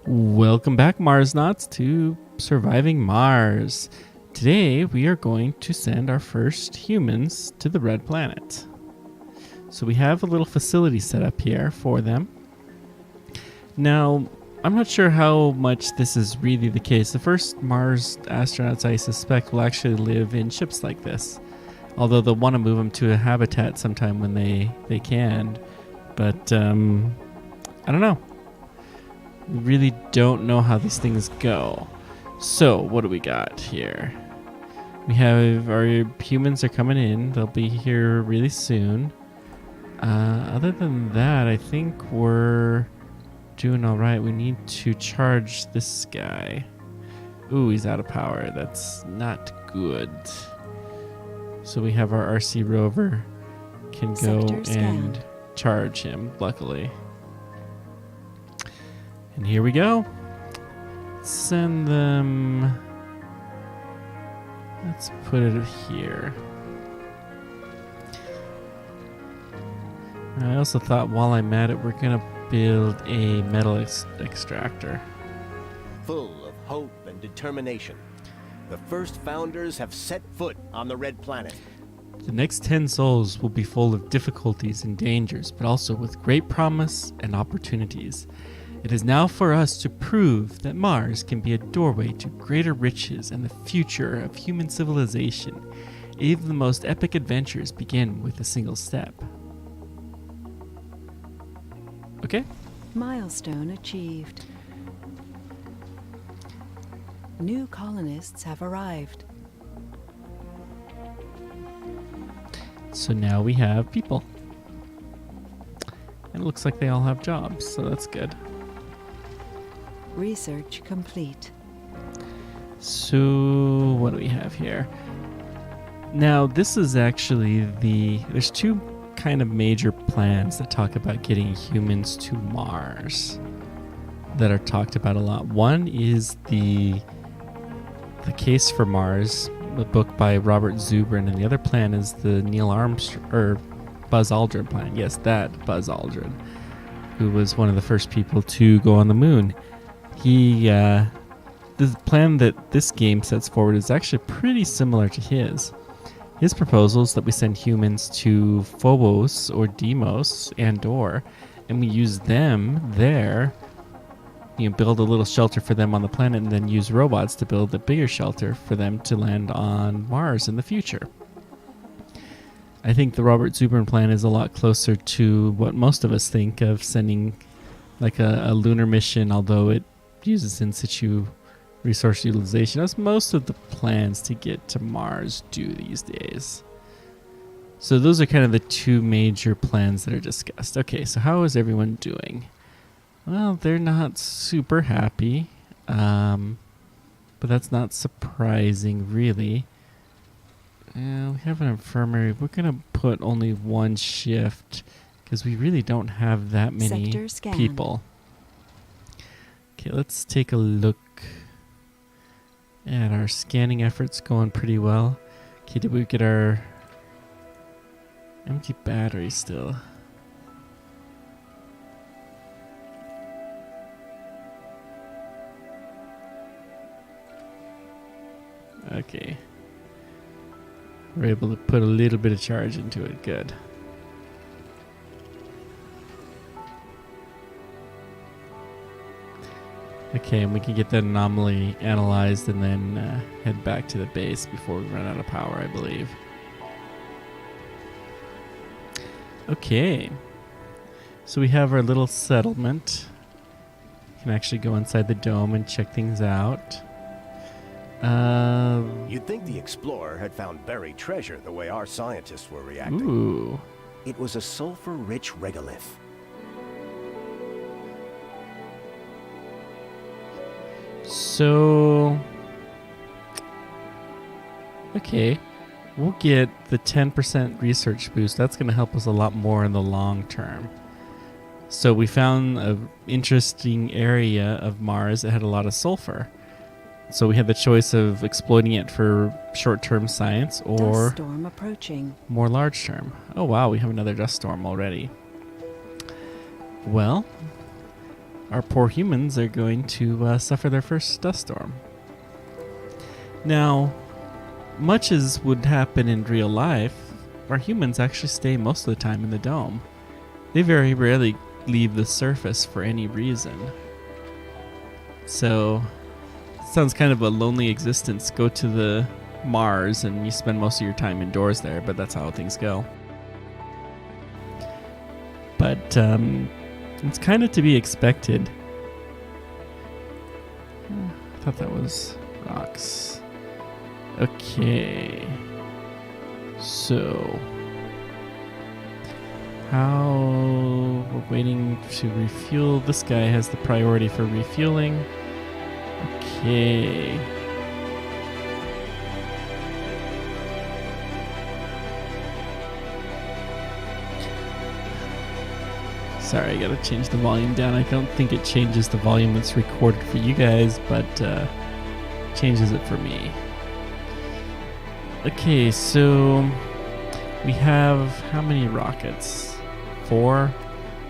Welcome back, Marsnauts, to Surviving Mars. Today, we are going to send our first humans to the Red Planet. So we have a little facility set up here for them. Now, I'm not sure how much this is really the case. The first Mars astronauts, I suspect, will actually live in ships like this. Although they'll want to move them to a habitat sometime when they can. But, I don't know. We really don't know how these things go. So, what do we got here? We have our humans are coming in. They'll be here really soon. Other than that, I think we're doing all right. We need to charge this guy. Ooh, he's out of power. That's not good. So we have our RC rover. Can go and charge him, luckily. And here we go. Send them. Let's put it here. I also thought while I'm at it, we're going to build a metal extractor. Full of hope and determination, the first founders have set foot on the Red Planet. The next 10 souls will be full of difficulties and dangers, but also with great promise and opportunities. It is now for us to prove that Mars can be a doorway to greater riches and the future of human civilization. Even the most epic adventures begin with a single step. Okay. Milestone achieved. New colonists have arrived. So now we have people. And it looks like they all have jobs, so that's good. Research complete. So what do we have here? Now this is actually there's two kind of major plans that talk about getting humans to Mars that are talked about a lot. One is the Case for Mars, a book by Robert Zubrin, and the other plan is the Neil Armstrong or Buzz Aldrin plan. Yes, that Buzz Aldrin, who was one of the first people to go on the moon. The plan that this game sets forward is actually pretty similar to his. His proposal is that we send humans to Phobos or Deimos and we use them there, build a little shelter for them on the planet, and then use robots to build a bigger shelter for them to land on Mars in the future. I think the Robert Zubrin plan is a lot closer to what most of us think of sending like a lunar mission, although it uses in situ resource utilization, as most of the plans to get to Mars do these days. So those are kind of the two major plans that are discussed. Okay, so how is everyone doing? Well, they're not super happy, but that's not surprising, really. We have an infirmary. We're going to put only one shift because we really don't have that many people. Okay, let's take a look at our scanning efforts. Going pretty well. Okay, did we get our empty battery still? Okay. We're able to put a little bit of charge into it. Good. Okay, and we can get that anomaly analyzed and then head back to the base before we run out of power, I believe. Okay. So we have our little settlement. We can actually go inside the dome and check things out. You'd think the explorer had found buried treasure the way our scientists were reacting. Ooh. It was a sulfur-rich regolith. So, okay, we'll get the 10% research boost. That's going to help us a lot more in the long term. So we found an interesting area of Mars that had a lot of sulfur. So we had the choice of exploiting it for short-term science or dust storm approaching. More large-term. Oh wow, we have another dust storm already. Well, our poor humans are going to suffer their first dust storm. Now, much as would happen in real life, our humans actually stay most of the time in the dome. They very rarely leave the surface for any reason. So, it sounds kind of a lonely existence. Go to the Mars and you spend most of your time indoors there, but that's how things go. But it's kind of to be expected. I thought that was rocks. Okay. So, how we're waiting to refuel. This guy has the priority for refueling. Okay. Sorry, I gotta change the volume down. I don't think it changes the volume that's recorded for you guys, but changes it for me. Okay, so we have how many rockets? 4?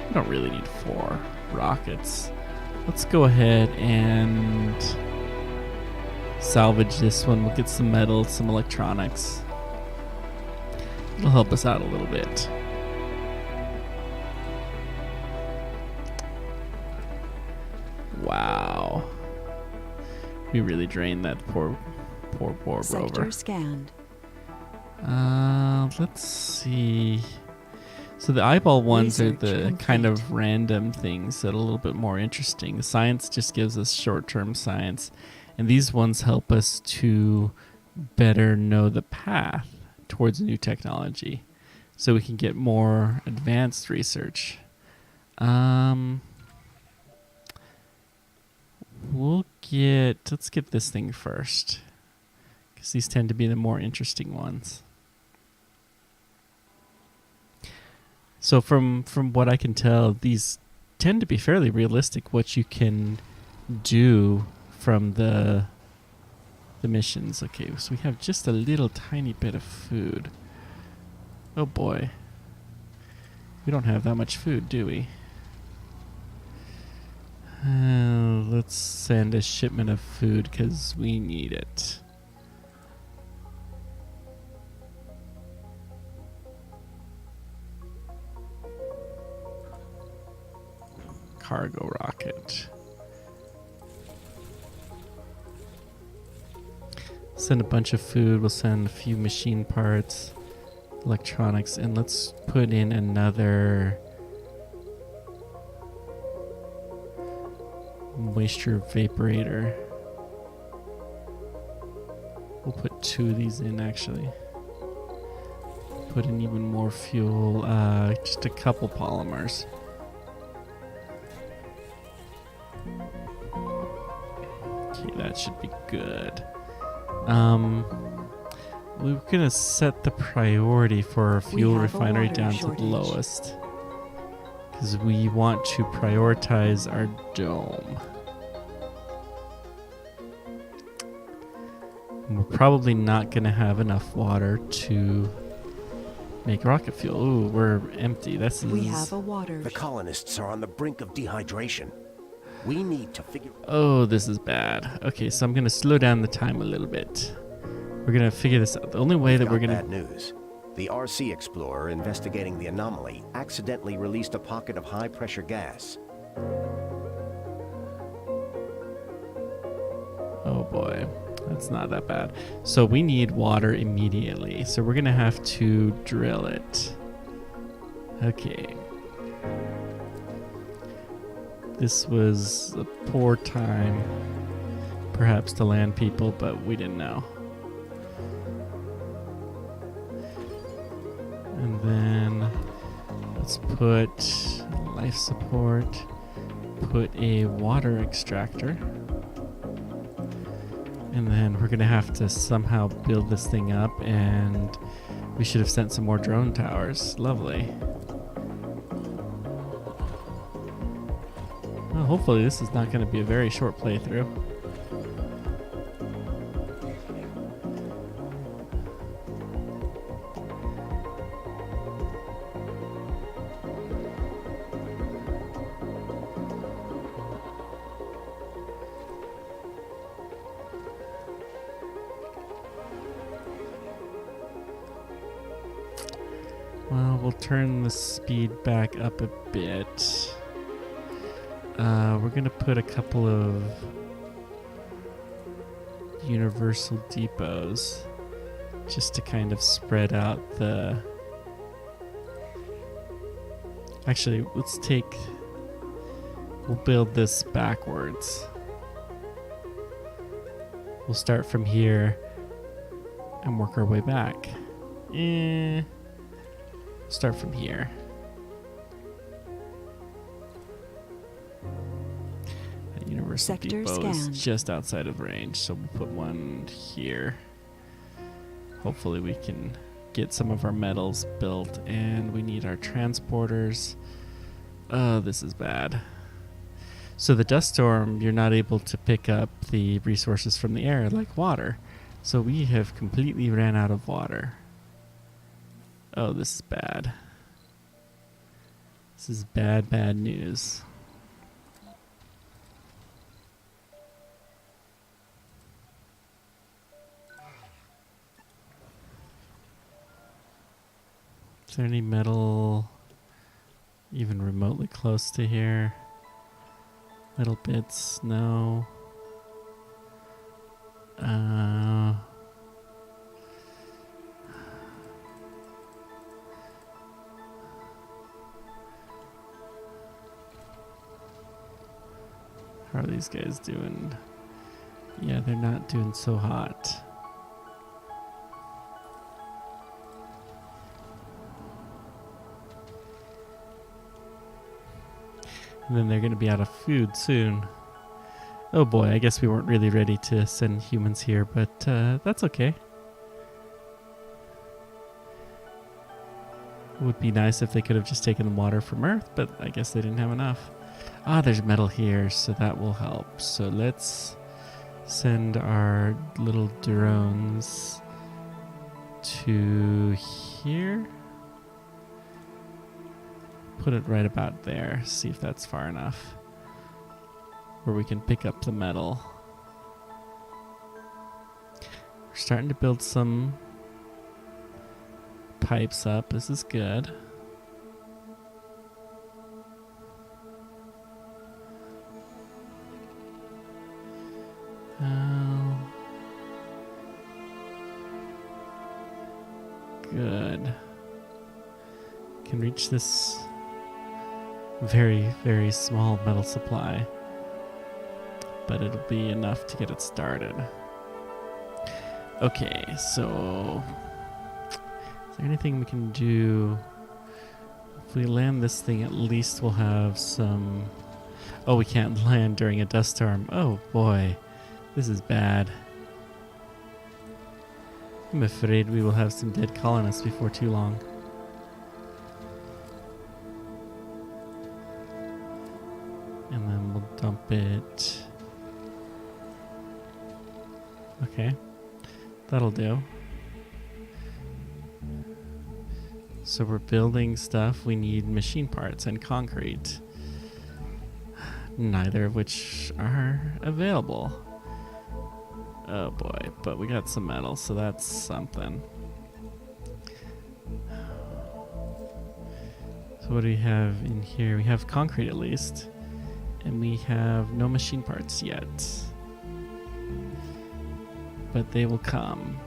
We don't really need 4 rockets. Let's go ahead and salvage this one. We'll get some metal, some electronics. It'll help us out a little bit. Wow. We really drained that poor Sector rover. scanned. Let's see. So the eyeball ones are Research the complete. kind of random things that are a little bit more interesting. The science just gives us short-term science, and these ones help us to better know the path towards new technology, so we can get more advanced research. Let's get this thing first, because these tend to be the more interesting ones. So from what I can tell, these tend to be fairly realistic, what you can do from the missions. Okay, so we have just a little tiny bit of food. Oh boy. We don't have that much food, do we? Let's send a shipment of food because we need it. Cargo rocket. Send a bunch of food. We'll send a few machine parts, electronics, and let's put in another moisture evaporator. We'll put 2 of these in actually. Put in even more fuel, just a couple polymers. Okay, that should be good. We're gonna set the priority for our fuel have a refinery water down to shortage. the lowest, because we want to prioritize our dome. And we're probably not gonna have enough water to make rocket fuel. Ooh, we're empty. We have a water. The colonists are on the brink of dehydration. We need to figure... Oh, this is bad. Okay, so I'm gonna slow down the time a little bit. We're gonna figure this out. The only way that we're gonna... Bad news. The RC Explorer investigating the anomaly accidentally released a pocket of high-pressure gas. Oh boy, that's not that bad. So we need water immediately. So we're gonna have to drill it. Okay. This was a poor time, perhaps, to land people, but we didn't know. And then let's put life support, put a water extractor, and then we're gonna have to somehow build this thing up, and we should have sent some more drone towers. Lovely. Well, hopefully this is not going to be a very short playthrough. we'll turn the speed back up a bit. We're gonna put a couple of universal depots just to kind of spread out the... Actually, we'll build this backwards. We'll start from here and work our way back. Start from here. That universal Sector depot is scan. just outside of range, so we'll put one here. Hopefully we can get some of our metals built, and we need our transporters. Oh, this is bad. So the dust storm, you're not able to pick up the resources from the air like water. So we have completely ran out of water. Oh, this is bad. This is bad, bad news. Is there any metal even remotely close to here? Little bits, no. How are these guys doing? Yeah, they're not doing so hot. And then they're going to be out of food soon. Oh boy, I guess we weren't really ready to send humans here, but that's okay. It would be nice if they could have just taken the water from Earth, but I guess they didn't have enough. Ah, there's metal here, so that will help. So let's send our little drones to here. Put it right about there, see if that's far enough where we can pick up the metal. We're starting to build some pipes up. This is good. Good. Can reach this very, very small metal supply, but it'll be enough to get it started. Okay, so is there anything we can do? If we land this thing, at least we'll have some... Oh, we can't land during a dust storm. Oh boy, this is bad. I'm afraid we will have some dead colonists before too long. And then we'll dump it. Okay, that'll do. So we're building stuff. We need machine parts and concrete, neither of which are available. Oh boy, but we got some metal, so that's something. So what do we have in here? We have concrete at least, and we have no machine parts yet. But they will come.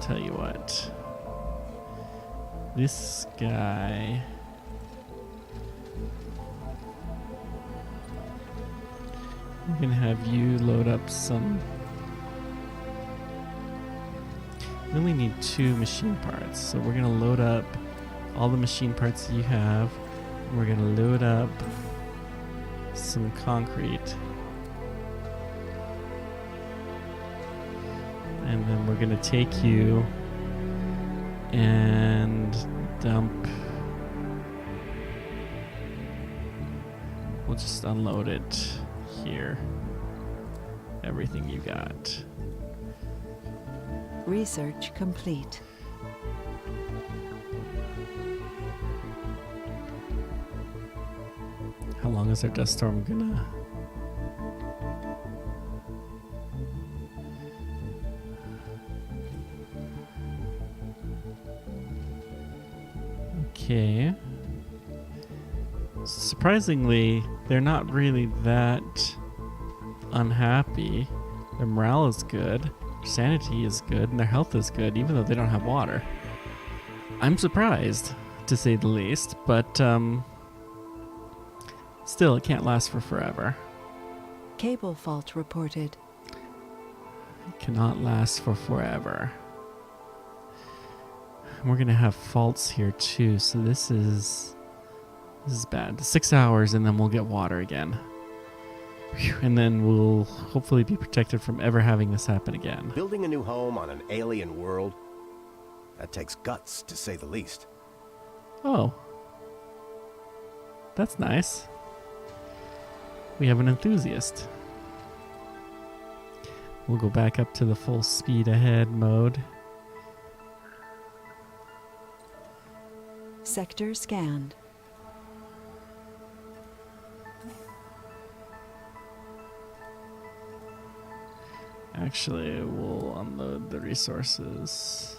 Tell you what. This guy... We're going to have you load up some... We only need 2 machine parts. So we're going to load up all the machine parts that you have. We're going to load up some concrete. And then we're going to take you and dump... We'll just unload it here. Everything you got. Research complete. How long is our dust storm gonna... Okay. Surprisingly, they're not really that unhappy. Their morale is good, their sanity is good, and their health is good, even though they don't have water. I'm surprised, to say the least, but still, it can't last for forever. Cable fault reported. It cannot last for forever. We're going to have faults here too, so this is bad. 6 hours and then we'll get water again. Whew, and then we'll hopefully be protected from ever having this happen again. Building a new home on an alien world, that takes guts, to say the least. Oh. That's nice. We have an enthusiast. We'll go back up to the full speed ahead mode. Sector scanned. Actually, we'll unload the resources.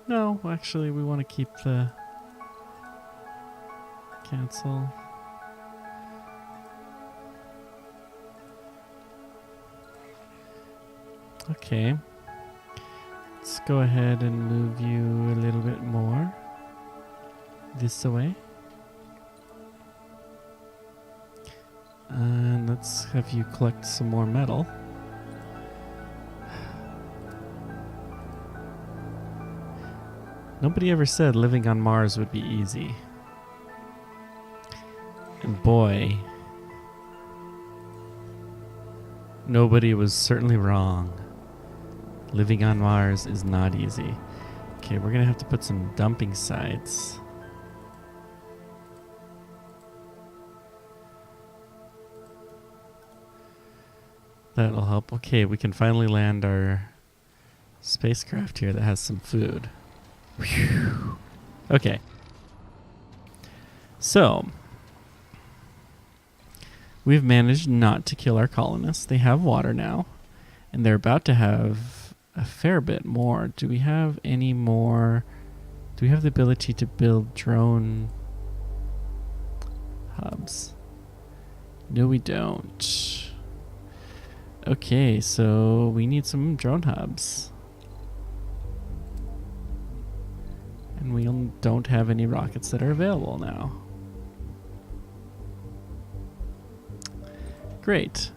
No, actually, we want to keep the cancel. Okay. Let's go ahead and move you a little bit more this way. And let's have you collect some more metal. Nobody ever said living on Mars would be easy. And boy, nobody was certainly wrong. Living on Mars is not easy. Okay, we're gonna have to put some dumping sites. That'll help. Okay, we can finally land our spacecraft here that has some food. Whew. Okay. So, we've managed not to kill our colonists. They have water now, and they're about to have a fair bit more. Do we have any more? Do we have the ability to build drone hubs? No, we don't. Okay, so we need some drone hubs. And we don't have any rockets that are available now. Great.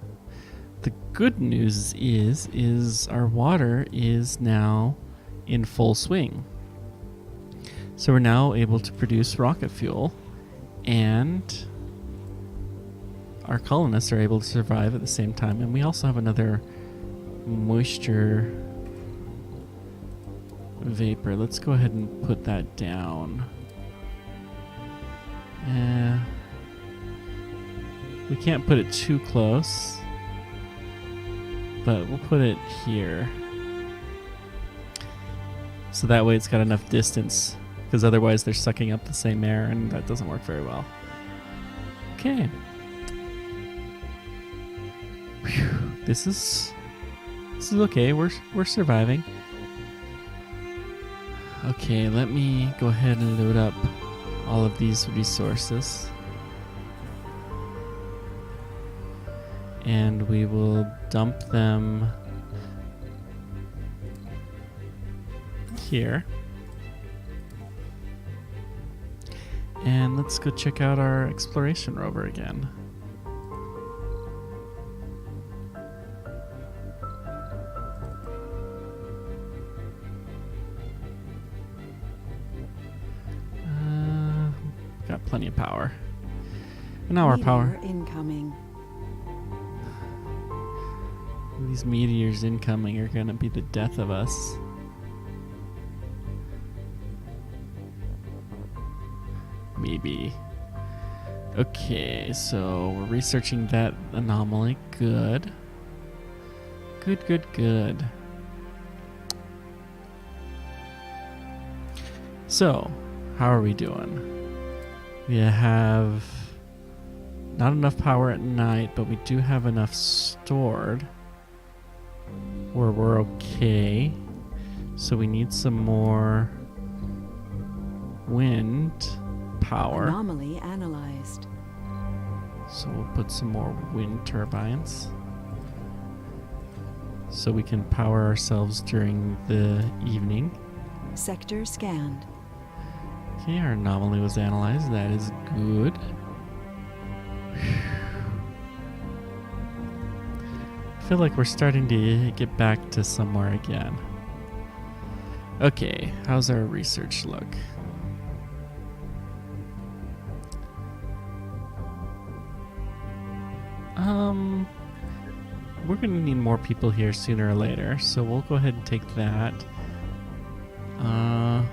The good news is our water is now in full swing. So we're now able to produce rocket fuel, and our colonists are able to survive at the same time. And we also have another moisture vapor. Let's go ahead and put that down. We can't put it too close, but we'll put it here. So that way it's got enough distance, because otherwise they're sucking up the same air and that doesn't work very well. Okay. Whew. This is okay. We're surviving. Okay, let me go ahead and load up all of these resources. And we will dump them here. And let's go check out our exploration rover again. Got plenty of power. And now our power. Incoming. These meteors incoming are going to be the death of us. Maybe. Okay, so we're researching that anomaly. Good. Good. So, how are we doing? We have not enough power at night, but we do have enough stored where we're okay. So we need some more wind. power. Anomaly analyzed. So we'll put some more wind turbines. So we can power ourselves during the evening. Sector scanned. Okay, our anomaly was analyzed. That is good. I feel like we're starting to get back to somewhere again. Okay, how's our research look? We're gonna need more people here sooner or later, so we'll go ahead and take that. I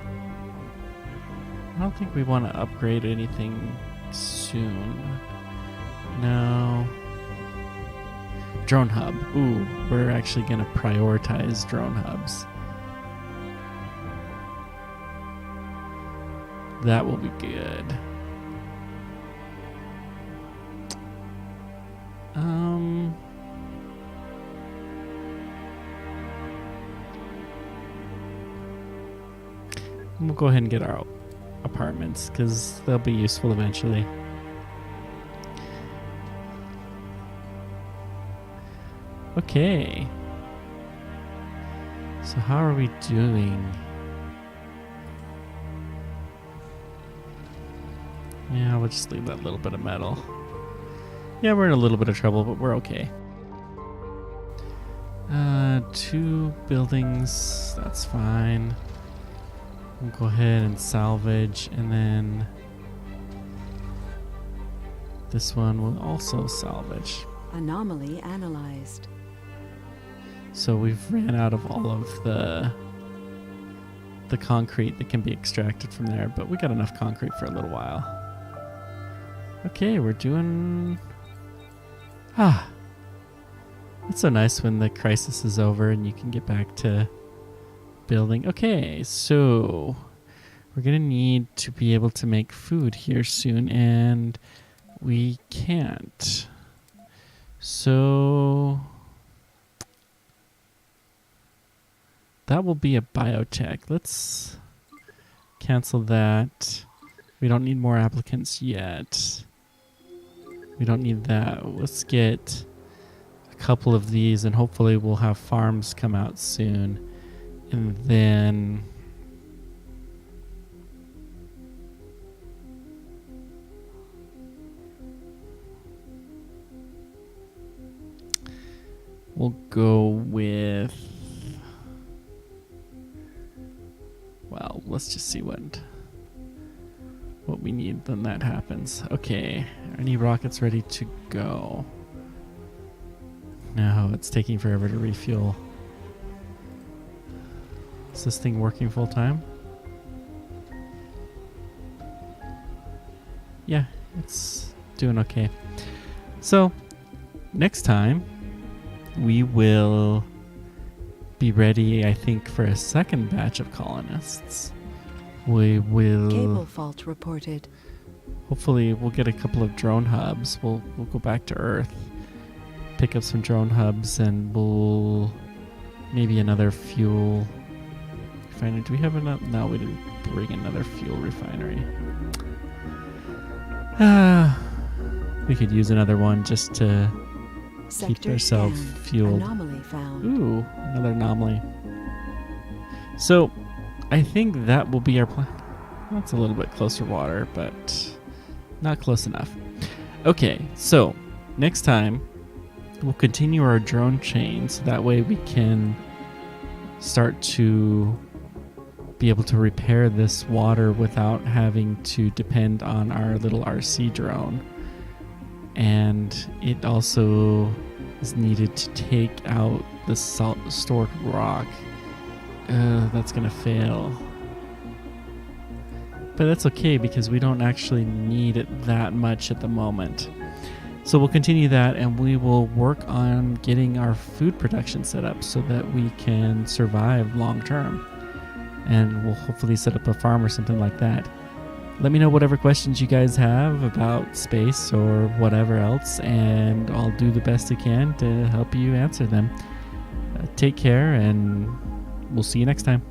don't think we want to upgrade anything soon. No. Drone hub. Ooh, we're actually gonna prioritize drone hubs. That will be good. We'll go ahead and get our apartments because they'll be useful eventually. Okay. So how are we doing? Yeah, we'll just leave that little bit of metal. Yeah, we're in a little bit of trouble, but we're okay. 2 buildings, that's fine. We'll go ahead and salvage, and then this one will also salvage. Anomaly analyzed. So we've ran out of all of the concrete that can be extracted from there, but we got enough concrete for a little while. Okay, we're doing... It's so nice when the crisis is over and you can get back to building. Okay, so we're gonna need to be able to make food here soon, and we can't. So that will be a biotech. Let's cancel that. We don't need more applicants yet. We don't need that. Let's get a couple of these, and hopefully we'll have farms come out soon. And then we'll go with, well, let's just see what we need when that happens. Okay, I need rockets ready to go. No, it's taking forever to refuel. Is this thing working full time? Yeah, it's doing okay. So, next time, we will be ready, I think, for a second batch of colonists. We will... Cable fault reported. Hopefully, we'll get a couple of drone hubs. We'll go back to Earth, pick up some drone hubs, and we'll... maybe another fuel... refinery. Do we have enough? No, we didn't bring another fuel refinery. We could use another one just to keep ourselves fueled. Anomaly found. Ooh, another anomaly. So, I think that will be our plan. That's a little bit closer water, but not close enough. Okay, so next time we'll continue our drone chain, so that way we can start to be able to repair this water without having to depend on our little RC drone. And it also is needed to take out the stored rock. That's gonna fail. But that's okay because we don't actually need it that much at the moment. So we'll continue that, and we will work on getting our food production set up so that we can survive long term. And we'll hopefully set up a farm or something like that. Let me know whatever questions you guys have about space or whatever else, and I'll do the best I can to help you answer them. Take care, and we'll see you next time.